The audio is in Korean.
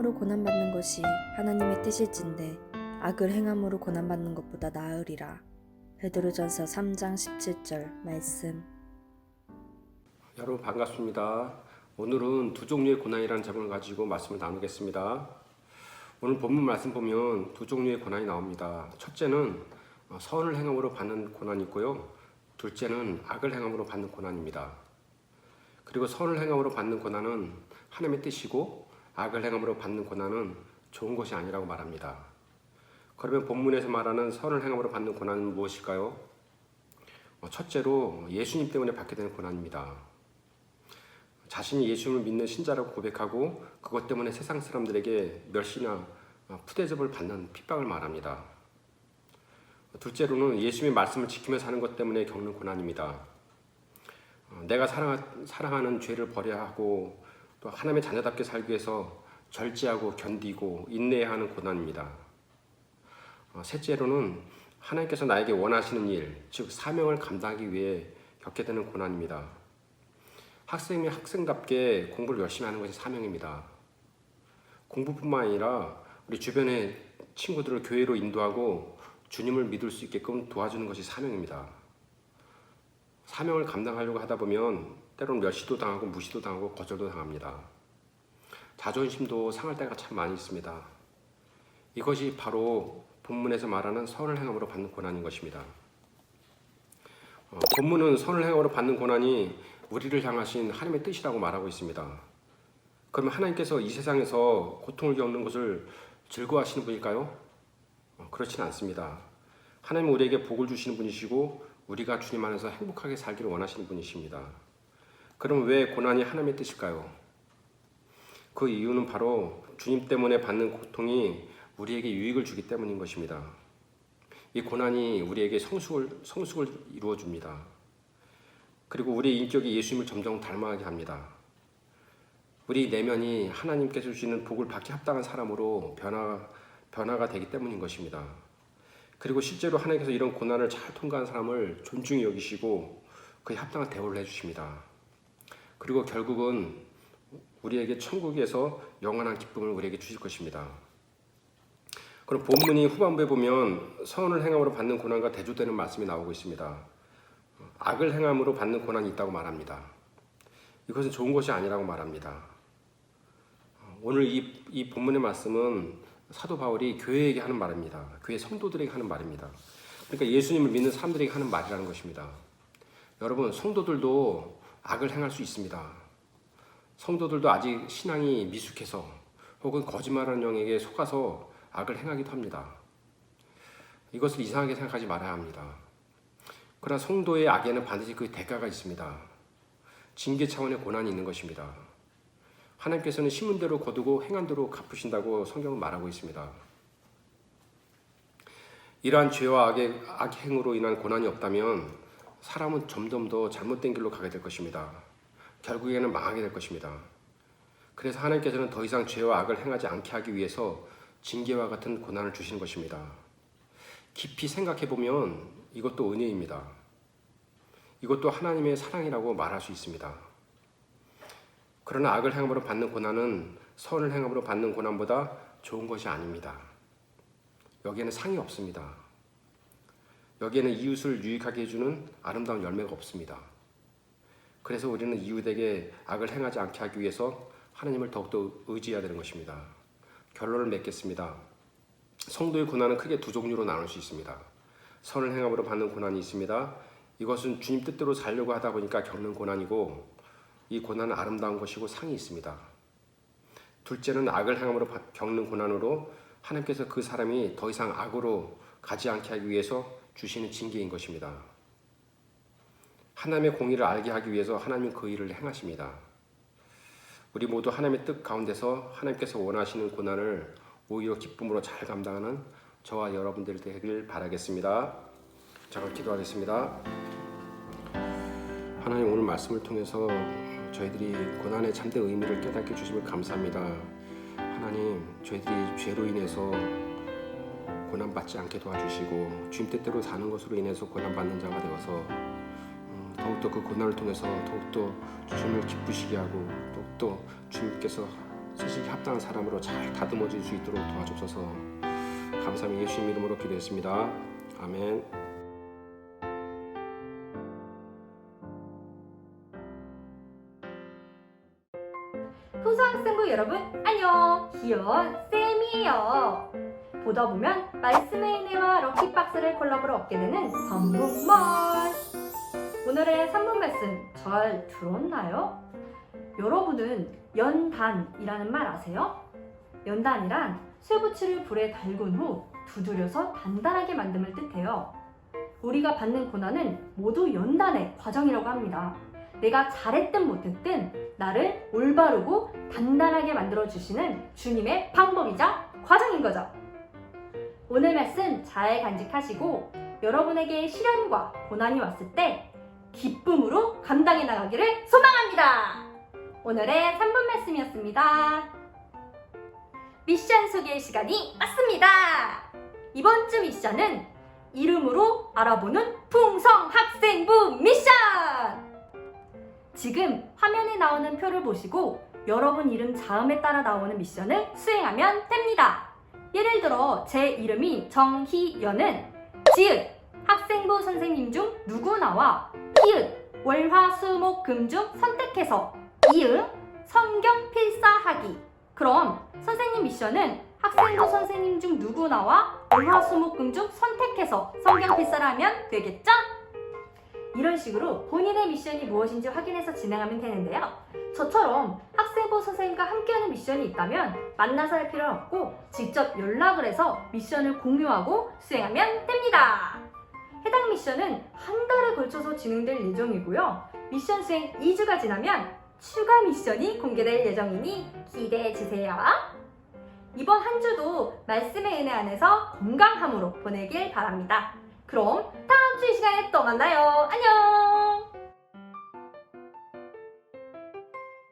행함으로 고난받는 것이 하나님의 뜻일진데 악을 행함으로 고난받는 것보다 나으리라. 베드로전서 3장 17절 말씀. 여러분 반갑습니다. 오늘은 두 종류의 고난이라는 제목을 가지고 말씀을 나누겠습니다. 오늘 본문 말씀 보면 두 종류의 고난이 나옵니다. 첫째는 선을 행함으로 받는 고난이 있고요. 둘째는 악을 행함으로 받는 고난입니다. 그리고 선을 행함으로 받는 고난은 하나님의 뜻이고 악을 행함으로 받는 고난은 좋은 것이 아니라고 말합니다. 그러면 본문에서 말하는 선을 행함으로 받는 고난은 무엇일까요? 첫째로 예수님 때문에 받게 되는 고난입니다. 자신이 예수님을 믿는 신자라고 고백하고 그것 때문에 세상 사람들에게 멸시나 푸대접을 받는 핍박을 말합니다. 둘째로는 예수님의 말씀을 지키며 사는 것 때문에 겪는 고난입니다. 내가 사랑하는 죄를 버려야 하고 또 하나님의 자녀답게 살기 위해서 절제하고 견디고 인내해야 하는 고난입니다. 셋째로는 하나님께서 나에게 원하시는 일, 즉 사명을 감당하기 위해 겪게 되는 고난입니다. 학생이 학생답게 공부를 열심히 하는 것이 사명입니다. 공부뿐만 아니라 우리 주변의 친구들을 교회로 인도하고 주님을 믿을 수 있게끔 도와주는 것이 사명입니다. 사명을 감당하려고 하다 보면 때로는 멸시도 당하고 무시도 당하고 거절도 당합니다. 자존심도 상할 때가 참 많이 있습니다. 이것이 바로 본문에서 말하는 선을 행함으로 받는 고난인 것입니다. 본문은 선을 행함으로 받는 고난이 우리를 향하신 하나님의 뜻이라고 말하고 있습니다. 그러면 하나님께서 이 세상에서 고통을 겪는 것을 즐거워하시는 분일까요? 그렇지는 않습니다. 하나님은 우리에게 복을 주시는 분이시고 우리가 주님 안에서 행복하게 살기를 원하시는 분이십니다. 그럼 왜 고난이 하나님의 뜻일까요? 그 이유는 바로 주님 때문에 받는 고통이 우리에게 유익을 주기 때문인 것입니다. 이 고난이 우리에게 성숙을 이루어줍니다. 그리고 우리의 인격이 예수님을 점점 닮아가게 합니다. 우리 내면이 하나님께서 주시는 복을 받기 합당한 사람으로 변화가 되기 때문인 것입니다. 그리고 실제로 하나님께서 이런 고난을 잘 통과한 사람을 존중히 여기시고 그에 합당한 대우를 해주십니다. 그리고 결국은 우리에게 천국에서 영원한 기쁨을 우리에게 주실 것입니다. 그럼 본문이 후반부에 보면 선을 행함으로 받는 고난과 대조되는 말씀이 나오고 있습니다. 악을 행함으로 받는 고난이 있다고 말합니다. 이것은 좋은 것이 아니라고 말합니다. 오늘 이 본문의 말씀은 사도 바울이 교회에게 하는 말입니다. 교회 성도들에게 하는 말입니다. 그러니까 예수님을 믿는 사람들에게 하는 말이라는 것입니다. 여러분, 성도들도 악을 행할 수 있습니다. 성도들도 아직 신앙이 미숙해서 혹은 거짓말하는 영에게 속아서 악을 행하기도 합니다. 이것을 이상하게 생각하지 말아야 합니다. 그러나 성도의 악에는 반드시 그 대가가 있습니다. 징계 차원의 고난이 있는 것입니다. 하나님께서는 심은 대로 거두고 행한 대로 갚으신다고 성경은 말하고 있습니다. 이러한 죄와 악행으로 인한 고난이 없다면 사람은 점점 더 잘못된 길로 가게 될 것입니다. 결국에는 망하게 될 것입니다. 그래서 하나님께서는 더 이상 죄와 악을 행하지 않게 하기 위해서 징계와 같은 고난을 주시는 것입니다. 깊이 생각해보면 이것도 은혜입니다. 이것도 하나님의 사랑이라고 말할 수 있습니다. 그러나 악을 행함으로 받는 고난은 선을 행함으로 받는 고난보다 좋은 것이 아닙니다. 여기에는 상이 없습니다. 여기에는 이웃을 유익하게 해주는 아름다운 열매가 없습니다. 그래서 우리는 이웃에게 악을 행하지 않게 하기 위해서 하나님을 더욱더 의지해야 되는 것입니다. 결론을 맺겠습니다. 성도의 고난은 크게 두 종류로 나눌 수 있습니다. 선을 행함으로 받는 고난이 있습니다. 이것은 주님 뜻대로 살려고 하다 보니까 겪는 고난이고 이 고난은 아름다운 것이고 상이 있습니다. 둘째는 악을 행함으로 겪는 고난으로 하나님께서 그 사람이 더 이상 악으로 가지 않게 하기 위해서 주시는 징계인 것입니다. 하나님의 공의를 알게 하기 위해서 하나님은 그 일을 행하십니다. 우리 모두 하나님의 뜻 가운데서 하나님께서 원하시는 고난을 오히려 기쁨으로 잘 감당하는 저와 여러분들 되길 바라겠습니다. 잠깐 기도하겠습니다. 하나님, 오늘 말씀을 통해서 저희들이 고난의 참된 의미를 깨닫게 해주심을 감사합니다. 하나님, 저희들이 죄로 인해서 고난받지 않게 도와주시고 주님 뜻대로 사는 것으로 인해서 고난받는 자가 되어서 더욱더 그 고난을 통해서 더욱더 주님을 기쁘시게 하고 더욱더 주님께서 쓰시기 합당한 사람으로 잘 다듬어질 수 있도록 도와주셔서 감사히 예수님 이름으로 기도했습니다. 아멘. 소수학생부 여러분 안녕, 귀여운 쌤이에요. 보다 보면 말씀의 은혜와 럭키박스를 콜라보로 얻게 되는 선분말. 오늘의 3분 말씀 잘 들었나요? 여러분은 연단이라는 말 아세요? 연단이란 쇠붙이를 불에 달군 후 두드려서 단단하게 만듦을 뜻해요. 우리가 받는 고난은 모두 연단의 과정이라고 합니다. 내가 잘했든 못했든 나를 올바르고 단단하게 만들어주시는 주님의 방법이자 과정인 거죠. 오늘 말씀 잘 간직하시고 여러분에게 시련과 고난이 왔을 때 기쁨으로 감당해 나가기를 소망합니다. 오늘의 3분 말씀이었습니다. 미션 소개 시간이 왔습니다. 이번 주 미션은 이름으로 알아보는 풍성학생부 미션! 지금 화면에 나오는 표를 보시고 여러분 이름 자음에 따라 나오는 미션을 수행하면 됩니다. 예를 들어 제 이름이 정희연은 지읒 학생부 선생님 중 누구나와 히읗 월화수목금 중 선택해서 이응 성경 필사하기. 그럼 선생님 미션은 학생부 선생님 중 누구나와 월화수목금 중 선택해서 성경 필사를 하면 되겠죠? 이런 식으로 본인의 미션이 무엇인지 확인해서 진행하면 되는데요. 저처럼 학생부 선생님과 함께하는 미션이 있다면 만나서 할 필요는 없고 직접 연락을 해서 미션을 공유하고 수행하면 됩니다. 해당 미션은 한 달에 걸쳐서 진행될 예정이고요. 미션 수행 2주가 지나면 추가 미션이 공개될 예정이니 기대해주세요. 이번 한 주도 말씀의 은혜 안에서 건강함으로 보내길 바랍니다. 그럼 다음 주 이 시간에 또 만나요. 안녕!